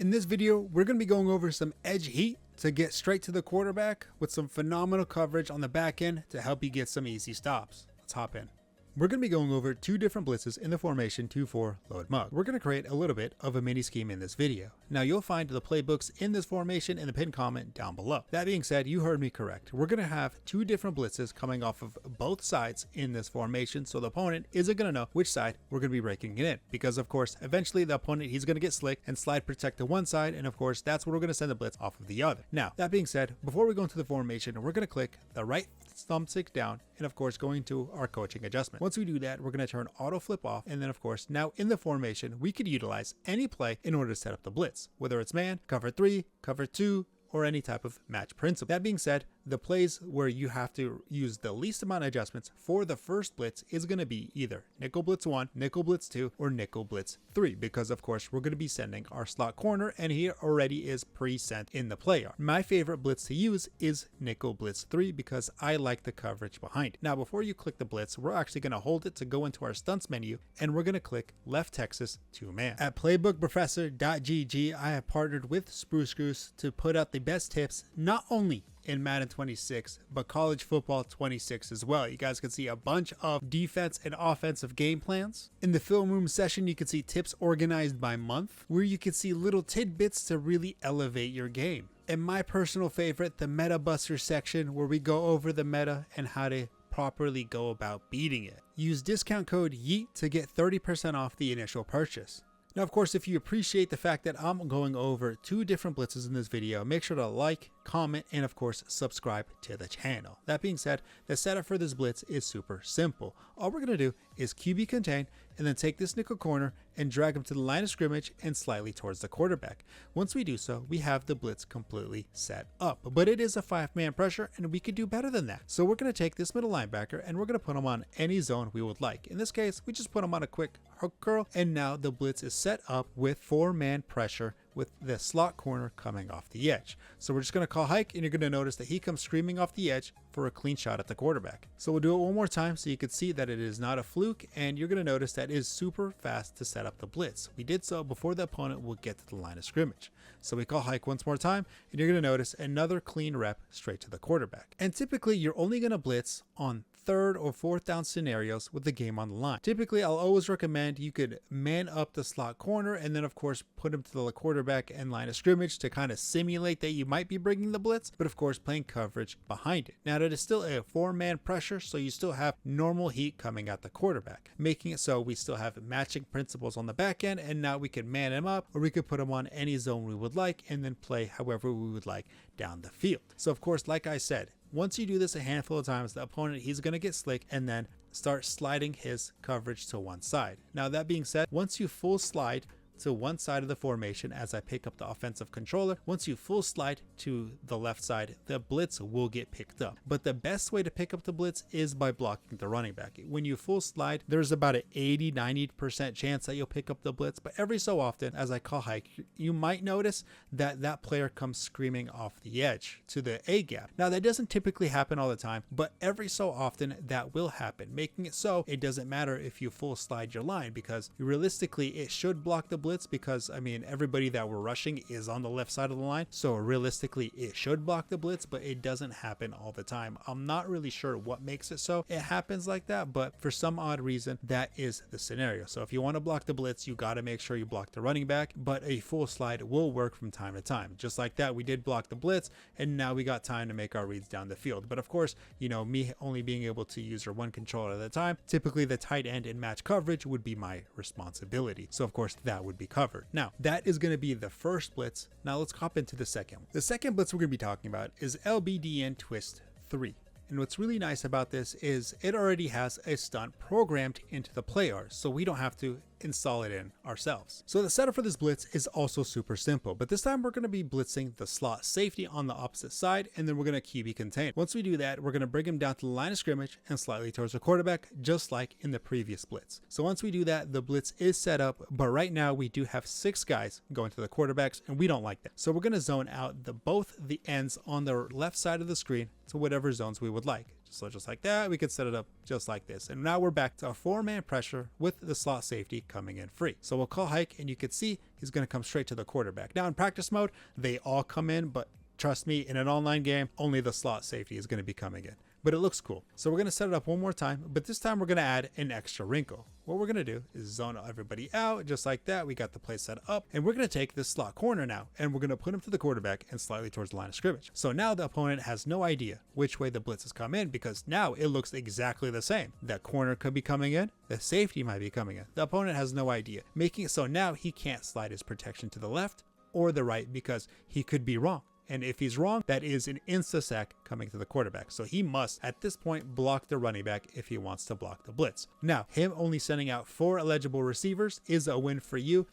In this video, we're going to be going over some edge heat to get straight to the quarterback with some phenomenal coverage on the back end to help you get some easy stops. Let's hop in. We're going to be going over two different blitzes in the formation 2-4 load mug. We're going to create a little bit of a mini scheme in this video. Now you'll find the playbooks in this formation in the pinned comment down below. That being said, you heard me correct. We're going to have two different blitzes coming off of both sides in this formation, so the opponent isn't going to know which side we're going to be breaking it in, because of course eventually the opponent, he's going to get slick and slide protect to one side, and of course that's where we're going to send the blitz off of the other. Now that being said, before we go into the formation, we're going to click the right thumbstick down and of course go into our coaching adjustment. Once we do that, we're going to turn auto flip off, and then of course now in the formation we could utilize any play in order to set up the blitz, whether it's man, cover 3, cover 2, or any type of match principle. That being said, the plays where you have to use the least amount of adjustments for the first blitz is going to be either nickel blitz 1, nickel blitz 2, or nickel blitz 3, because of course we're going to be sending our slot corner, and he already is pre-sent in the play arm. My favorite blitz to use is nickel blitz 3 because I like the coverage behind it. Now before you click the blitz, we're actually going to hold it to go into our stunts menu, and we're going to click left Texas 2-man. At playbookprofessor.gg, I have partnered with Spruce Goose to put out the best tips, not only in Madden 26, but college football 26 as well. You guys can see a bunch of defense and offensive game plans. In the film room session, you can see tips organized by month, where you can see little tidbits to really elevate your game. And my personal favorite, the Meta Buster section, where we go over the meta and how to properly go about beating it. Use discount code YEET to get 30% off the initial purchase. Now, of course, if you appreciate the fact that I'm going over two different blitzes in this video, make sure to like, comment, and of course, subscribe to the channel. That being said, the setup for this blitz is super simple. All we're going to do is QB contain and then take this nickel corner and drag him to the line of scrimmage and slightly towards the quarterback. Once we do so, we have the blitz completely set up, but it is a 5-man pressure and we could do better than that. So we're going to take this middle linebacker and we're going to put him on any zone we would like. In this case, we just put him on a quick hook curl, and now the blitz is set up with 4-man pressure with the slot corner coming off the edge. So we're just going to call hike, and you're going to notice that he comes screaming off the edge for a clean shot at the quarterback. So we'll do it one more time so you can see that it is not a fluke, and you're going to notice that it is super fast to set up the blitz. We did so before the opponent will get to the line of scrimmage. So we call hike once more time, and you're going to notice another clean rep straight to the quarterback. And typically you're only going to blitz on 3rd or 4th down scenarios with the game on the line. Typically, I'll always recommend you could man up the slot corner and then of course put him to the quarterback and line of scrimmage to kind of simulate that you might be bringing the blitz, but of course playing coverage behind it. Now that is still a 4-man pressure, so you still have normal heat coming at the quarterback, making it so we still have matching principles on the back end, and now we can man him up or we could put him on any zone we would like and then play however we would like down the field. So of course, like I said, once you do this a handful of times, the opponent, he's going to get slick and then start sliding his coverage to one side. Now that being said, once you full slide to one side of the formation, as I pick up the offensive controller, once you full slide to the left side, the blitz will get picked up. But the best way to pick up the blitz is by blocking the running back. When you full slide, there's about an 80-90% chance that you'll pick up the blitz, but every so often, as I call hike, you might notice that that player comes screaming off the edge to the A gap. Now that doesn't typically happen all the time, but every so often that will happen, making it so it doesn't matter if you full slide your line, because realistically it should block the blitz, because I mean everybody that we're rushing is on the left side of the line, so realistically it should block the blitz, but it doesn't happen all the time. I'm not really sure what makes it so it happens like that, but for some odd reason that is the scenario. So if you want to block the blitz, you got to make sure you block the running back, but a full slide will work from time to time. Just like that, we did block the blitz, and now we got time to make our reads down the field. But of course, you know, me only being able to use her one controller at a time, typically the tight end in match coverage would be my responsibility. So of course that would be covered. Now that is going to be the first blitz. Now let's hop into the second one. The second blitz we're going to be talking about is LBDN Twist 3. And what's really nice about this is it already has a stunt programmed into the player, so we don't have to install it in ourselves. So the setup for this blitz is also super simple, but this time we're going to be blitzing the slot safety on the opposite side, and then we're going to QB contain. Once we do that, we're going to bring him down to the line of scrimmage and slightly towards the quarterback, just like in the previous blitz. So once we do that, the blitz is set up, but right now we do have 6 guys going to the quarterbacks, and we don't like that. So we're going to zone out both the ends on the left side of the screen to whatever zones we would like. So just like that, we could set it up just like this. And now we're back to a 4-man pressure with the slot safety coming in free. So we'll call hike, and you can see he's going to come straight to the quarterback. Now in practice mode, they all come in, but trust me, in an online game, only the slot safety is going to be coming in. But it looks cool. So we're going to set it up one more time, but this time we're going to add an extra wrinkle. What we're going to do is zone everybody out just like that. We got the play set up, and we're going to take this slot corner now, and we're going to put him to the quarterback and slightly towards the line of scrimmage. So now the opponent has no idea which way the blitz has come in, because now it looks exactly the same. That corner could be coming in, the safety might be coming in. The opponent has no idea, making it so now he can't slide his protection to the left or the right because he could be wrong. And if he's wrong, that is an insta-sack coming to the quarterback. So he must, at this point, block the running back if he wants to block the blitz. Now, him only sending out 4 eligible receivers is a win for you,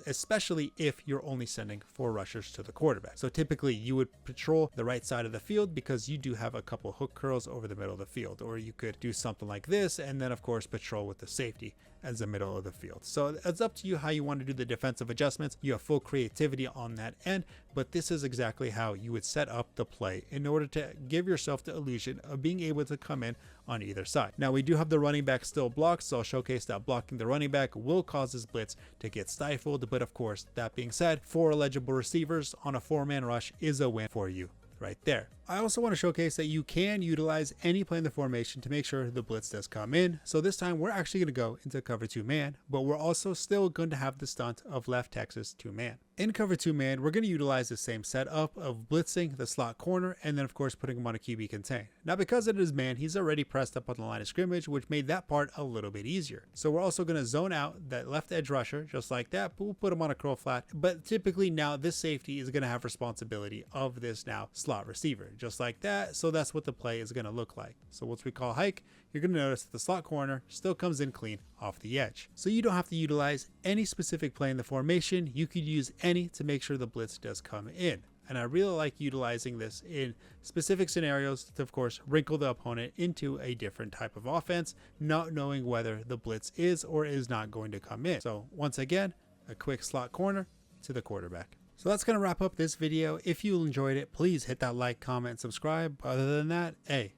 especially if you're only sending 4 rushers to the quarterback. So typically, you would patrol the right side of the field because you do have a couple hook curls over the middle of the field. Or you could do something like this, and then, of course, patrol with the safety as the middle of the field. So it's up to you how you want to do the defensive adjustments. You have full creativity on that end, but this is exactly how you would set up the play in order to give yourself the illusion of being able to come in on either side. Now we do have the running back still blocked, so I'll showcase that blocking the running back will cause this blitz to get stifled. But of course, that being said, 4 eligible receivers on a 4-man rush is a win for you right there. I also want to showcase that you can utilize any play in the formation to make sure the blitz does come in. So this time we're actually going to go into cover 2-man, but we're also still going to have the stunt of left Texas 2-man. In cover 2-man, we're going to utilize the same setup of blitzing the slot corner and then of course putting him on a QB contain. Now because it is man, he's already pressed up on the line of scrimmage, which made that part a little bit easier. So we're also going to zone out that left edge rusher just like that, but we'll put him on a curl flat. But typically now this safety is going to have responsibility of this now slot receiver, just like that. So that's what the play is going to look like. So once we call hike, you're going to notice that the slot corner still comes in clean off the edge. So you don't have to utilize any specific play in the formation. You could use any to make sure the blitz does come in. And I really like utilizing this in specific scenarios to, of course, wrinkle the opponent into a different type of offense, not knowing whether the blitz is or is not going to come in. So once again, a quick slot corner to the quarterback. So that's going to wrap up this video. If you enjoyed it, please hit that like, comment, and subscribe. Other than that, hey,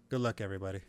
good luck everybody.